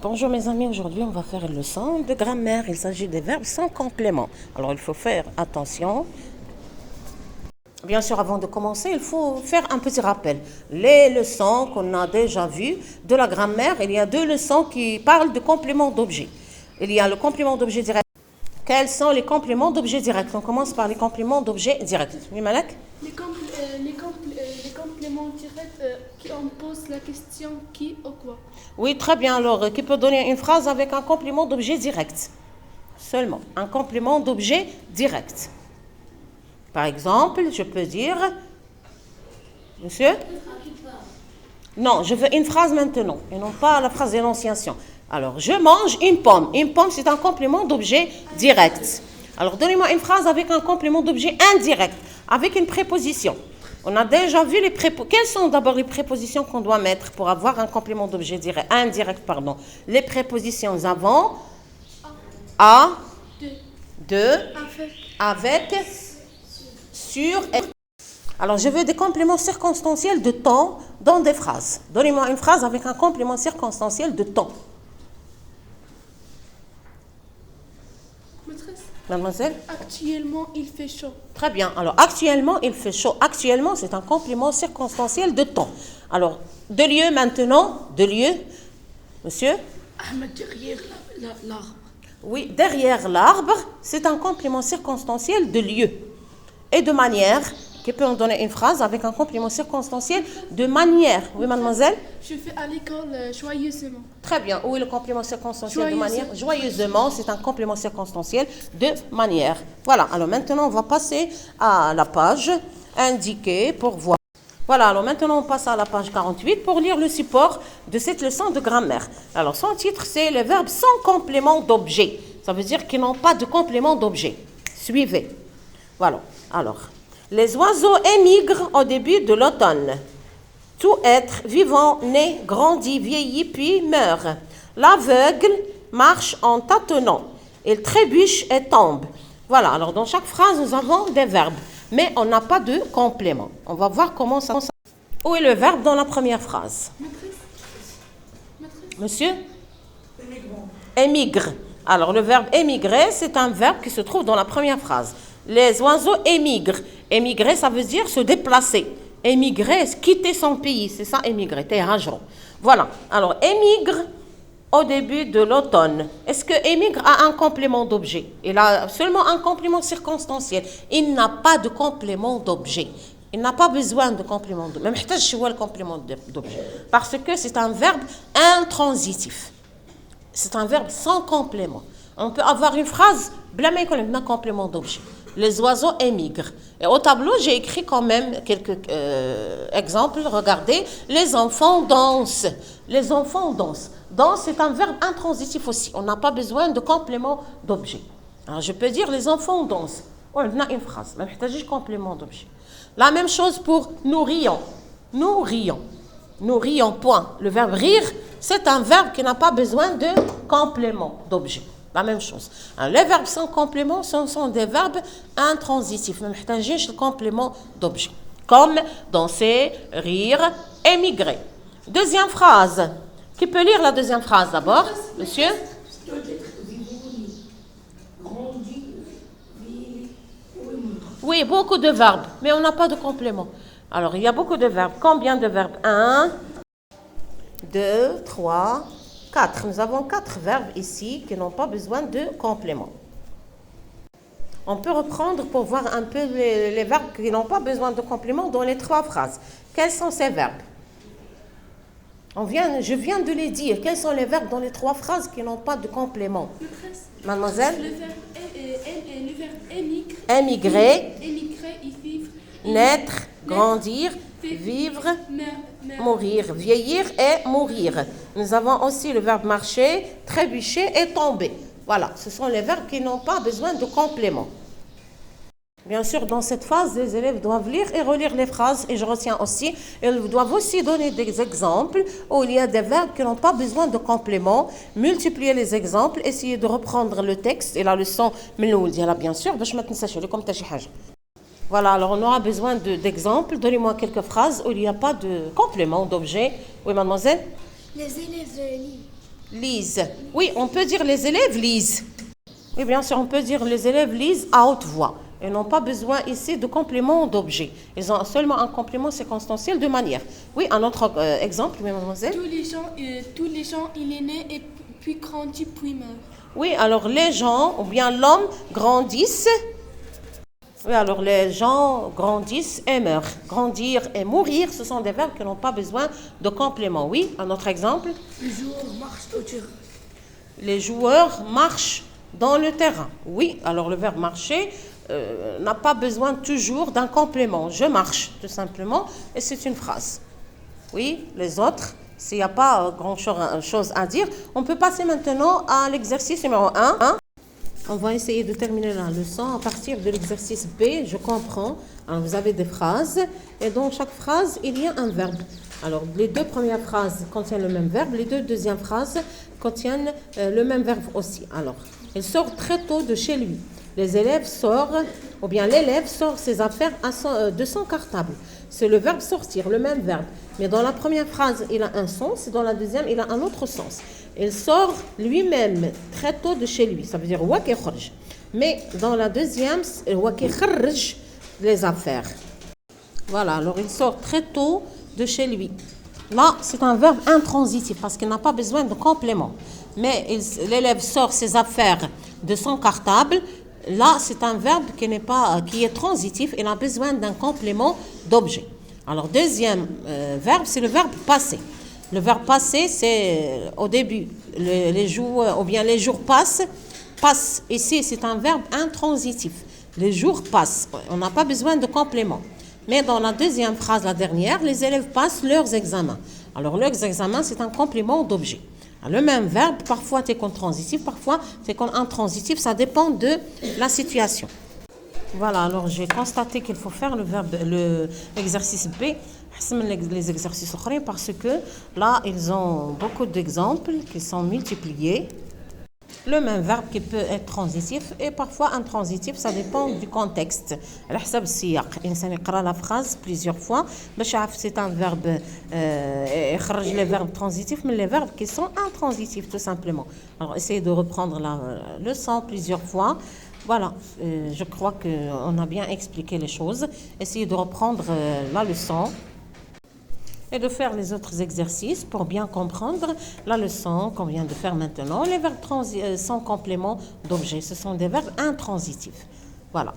Bonjour mes amis, aujourd'hui on va faire une leçon de grammaire. Il s'agit des verbes sans complément. Alors il faut faire attention. Bien sûr, avant de commencer, il faut faire un petit rappel. Les leçons qu'on a déjà vues de la grammaire, il y a deux leçons qui parlent de complément d'objet. Il y a le complément d'objet direct. Quels sont les compléments d'objet direct? On commence par les compléments d'objet direct. Oui, Malak? Les compléments directs qui on pose la question qui ou quoi. Oui, très bien. Alors, qui peut donner une phrase avec un complément d'objet direct? Seulement, un complément d'objet direct. Par exemple, je peux dire... Monsieur? Non, je veux une phrase maintenant, et non pas la phrase d'énonciation. Alors, je mange une pomme. Une pomme, c'est un complément d'objet direct. Alors, donnez-moi une phrase avec un complément d'objet indirect, avec une préposition. On a déjà vu les prépositions. Quelles sont d'abord les prépositions qu'on doit mettre pour avoir un complément d'objet direct, indirect, pardon. Les prépositions avant, à, de, avec, sur et... Alors, je veux des compléments circonstanciels de temps dans des phrases. Donnez-moi une phrase avec un complément circonstanciel de temps. Maîtresse, Mademoiselle? actuellement il fait chaud. Très bien. Alors, actuellement, il fait chaud. Actuellement, c'est un complément circonstanciel de temps. Alors, de lieu maintenant, de lieu. Monsieur? Ahmed derrière l'arbre. Oui, derrière l'arbre, c'est un complément circonstanciel de lieu. Et de manière, qui peut en donner une phrase avec un complément circonstanciel de manière. Oui, mademoiselle? Je fais à l'école joyeusement. Très bien. Où est le complément circonstanciel de Joyeusement. manière? Joyeusement, c'est un complément circonstanciel de manière. Voilà. Alors maintenant, on va passer à la page indiquée pour voir. Voilà. Alors maintenant, on passe à la page 48 pour lire le support de cette leçon de grammaire. Alors, son titre, c'est les verbes sans complément d'objet. Ça veut dire qu'ils n'ont pas de complément d'objet. Suivez. Voilà. Alors, les oiseaux émigrent au début de l'automne. Tout être vivant naît, grandit, vieillit, puis meurt. L'aveugle marche en tâtonnant. Il trébuche et tombe. Voilà, alors dans chaque phrase, nous avons des verbes, mais on n'a pas de complément. On va voir comment ça... Où est le verbe dans la première phrase? Monsieur? Émigre. Alors, le verbe émigrer, c'est un verbe qui se trouve dans la première phrase. Les oiseaux émigrent. Émigrer, ça veut dire se déplacer. Émigrer, quitter son pays, c'est ça, émigrer, Voilà. Alors, émigre au début de l'automne. Est-ce que émigre a un complément d'objet? Il a seulement un complément circonstanciel. Il n'a pas de complément d'objet. Il n'a pas besoin de complément d'objet. Même je vois le complément d'objet. Parce que c'est un verbe intransitif. C'est un verbe sans complément. On peut avoir une phrase, un complément d'objet. Les oiseaux émigrent. Et au tableau, j'ai écrit quand même quelques exemples. Regardez, les enfants dansent. Les enfants dansent. Danse, c'est un verbe intransitif aussi. On n'a pas besoin de complément d'objet. Alors, je peux dire les enfants dansent. On a une phrase. Mais je complément d'objet. La même chose pour nous rions. Nous rions. Nous rions, point. Le verbe rire, c'est un verbe qui n'a pas besoin de complément d'objet. La même chose. Alors, les verbes sans complément, ce sont des verbes intransitifs. Même le complément d'objet. Comme danser, rire, émigrer. Deuxième phrase. Qui peut lire la deuxième phrase d'abord? Monsieur? Oui, beaucoup de verbes, mais on n'a pas de complément. Alors, il y a beaucoup de verbes. Combien de verbes? 1, 2, 3, 4. Nous avons 4 verbes ici qui n'ont pas besoin de complément. On peut reprendre pour voir un peu les verbes qui n'ont pas besoin de complément dans les 3 phrases. Quels sont ces verbes? Je viens de les dire. Quels sont les verbes dans les 3 phrases qui n'ont pas de complément? Mademoiselle? Le verbe émigre. Émigrer. Émigrer, y vivre. Naître, grandir, vivre, mourir, vieillir et mourir. Nous avons aussi le verbe marcher, trébucher et tomber. Voilà, ce sont les verbes qui n'ont pas besoin de complément. Bien sûr, dans cette phase, les élèves doivent lire et relire les phrases, et je retiens aussi, ils doivent aussi donner des exemples où il y a des verbes qui n'ont pas besoin de complément, multiplier les exemples, essayer de reprendre le texte et la leçon, bien sûr, voilà, alors on aura besoin d'exemples. Donnez-moi quelques phrases où il n'y a pas de complément d'objet. Oui, mademoiselle? Les élèves lisent. lisent. Oui, on peut dire les élèves lisent. Oui, bien sûr, on peut dire les élèves lisent à haute voix. Ils n'ont pas besoin ici de complément d'objet. Ils ont seulement un complément circonstanciel de manière. Oui, un autre exemple, oui, mademoiselle. Tous les gens, il est né et puis grandit puis meurt. Oui, alors les gens, ou bien l'homme, grandissent. Oui, alors les gens grandissent et meurent. Grandir et mourir, ce sont des verbes qui n'ont pas besoin de complément. Oui, un autre exemple. Les joueurs marchent au terrain. Les joueurs marchent dans le terrain. Oui, alors le verbe marcher n'a pas besoin toujours d'un complément. Je marche, tout simplement, et c'est une phrase. Oui, les autres, s'il n'y a pas grand-chose à dire, on peut passer maintenant à l'exercice numéro 1. On va essayer de terminer la leçon à partir de l'exercice B. Je comprends. Alors, vous avez des phrases, et dans chaque phrase, il y a un verbe. Alors, les deux premières phrases contiennent le même verbe, les deux deuxièmes phrases contiennent le même verbe aussi. Alors, il sort très tôt de chez lui. Les élèves sortent, ou bien l'élève sort ses affaires de son cartable. C'est le verbe sortir, le même verbe. Mais dans la première phrase, il a un sens, et dans la deuxième, il a un autre sens. Il sort lui-même très tôt de chez lui. Ça veut dire waki kharj. Mais dans la deuxième, waki kharj les affaires. Voilà, alors il sort très tôt de chez lui. Là, c'est un verbe intransitif parce qu'il n'a pas besoin de complément. Mais l'élève sort ses affaires de son cartable. Là, c'est un verbe qui est transitif. Il a besoin d'un complément d'objet. Alors, deuxième verbe, c'est le verbe passé. Le verbe passé, c'est au début, les jours, ou bien les jours passent. Passe, ici, c'est un verbe intransitif. Les jours passent. On n'a pas besoin de complément. Mais dans la deuxième phrase, la dernière, les élèves passent leurs examens. Alors, leurs examens, c'est un complément d'objet. Le même verbe, parfois c'est comme transitif, parfois c'est comme intransitif, ça dépend de la situation. Voilà, alors j'ai constaté qu'il faut faire l'exercice B, les exercices autres, parce que là, ils ont beaucoup d'exemples qui sont multipliés. Le même verbe qui peut être transitif et parfois intransitif, ça dépend du contexte. الإنسان يقرأ la phrase plusieurs fois باش يعرف c'est un verbe يخرج les verbes transitifs mais les verbes qui sont intransitifs tout simplement. Alors essayez de reprendre la leçon plusieurs fois. Voilà, je crois qu'on a bien expliqué les choses. Essayez de reprendre la leçon et de faire les autres exercices pour bien comprendre la leçon qu'on vient de faire maintenant. Les verbes sans complément d'objet, ce sont des verbes intransitifs. Voilà.